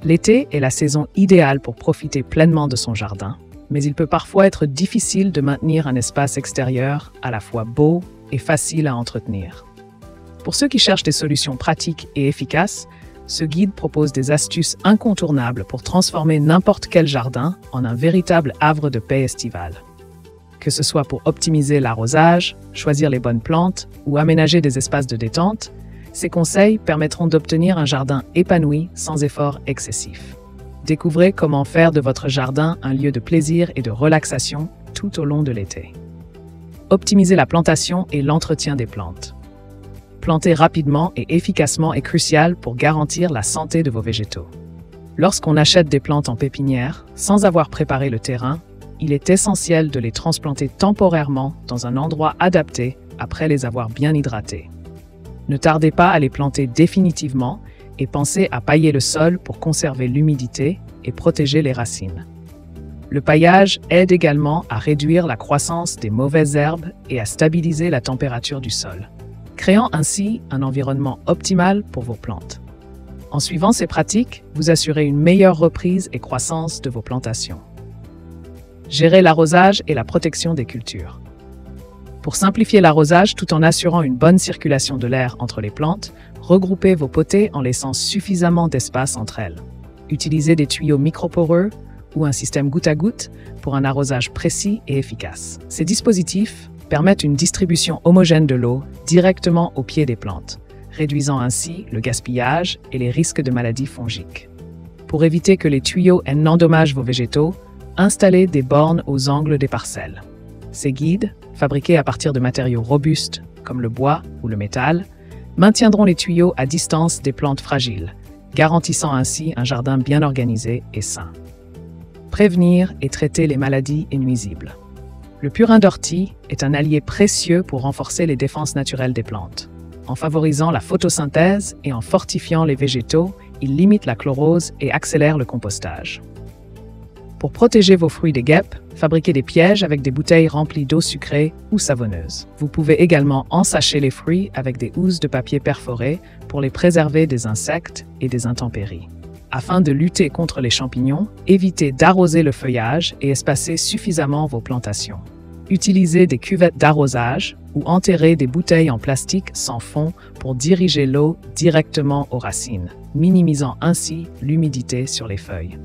L'été est la saison idéale pour profiter pleinement de son jardin, mais il peut parfois être difficile de maintenir un espace extérieur à la fois beau et facile à entretenir. Pour ceux qui cherchent des solutions pratiques et efficaces, ce guide propose des astuces incontournables pour transformer n'importe quel jardin en un véritable havre de paix estival. Que ce soit pour optimiser l'arrosage, choisir les bonnes plantes ou aménager des espaces de détente, ces conseils permettront d'obtenir un jardin épanoui sans effort excessif. Découvrez comment faire de votre jardin un lieu de plaisir et de relaxation tout au long de l'été. Optimiser la plantation et l'entretien des plantes. Planter rapidement et efficacement est crucial pour garantir la santé de vos végétaux. Lorsqu'on achète des plantes en pépinière, sans avoir préparé le terrain, il est essentiel de les transplanter temporairement dans un endroit adapté après les avoir bien hydratées. Ne tardez pas à les planter définitivement et pensez à pailler le sol pour conserver l'humidité et protéger les racines. Le paillage aide également à réduire la croissance des mauvaises herbes et à stabiliser la température du sol, créant ainsi un environnement optimal pour vos plantes. En suivant ces pratiques, vous assurez une meilleure reprise et croissance de vos plantations. Gérez l'arrosage et la protection des cultures. Pour simplifier l'arrosage tout en assurant une bonne circulation de l'air entre les plantes, regroupez vos potées en laissant suffisamment d'espace entre elles. Utilisez des tuyaux microporeux ou un système goutte à goutte pour un arrosage précis et efficace. Ces dispositifs permettent une distribution homogène de l'eau directement au pied des plantes, réduisant ainsi le gaspillage et les risques de maladies fongiques. Pour éviter que les tuyaux n'endommagent vos végétaux, installez des bornes aux angles des parcelles. Ces guides, fabriqués à partir de matériaux robustes comme le bois ou le métal, maintiendront les tuyaux à distance des plantes fragiles, garantissant ainsi un jardin bien organisé et sain. Prévenir et traiter les maladies et nuisibles. Le purin d'ortie est un allié précieux pour renforcer les défenses naturelles des plantes. En favorisant la photosynthèse et en fortifiant les végétaux, il limite la chlorose et accélère le compostage. Pour protéger vos fruits des guêpes, fabriquez des pièges avec des bouteilles remplies d'eau sucrée ou savonneuse. Vous pouvez également ensacher les fruits avec des housses de papier perforées pour les préserver des insectes et des intempéries. Afin de lutter contre les champignons, évitez d'arroser le feuillage et espacez suffisamment vos plantations. Utilisez des cuvettes d'arrosage ou enterrez des bouteilles en plastique sans fond pour diriger l'eau directement aux racines, minimisant ainsi l'humidité sur les feuilles.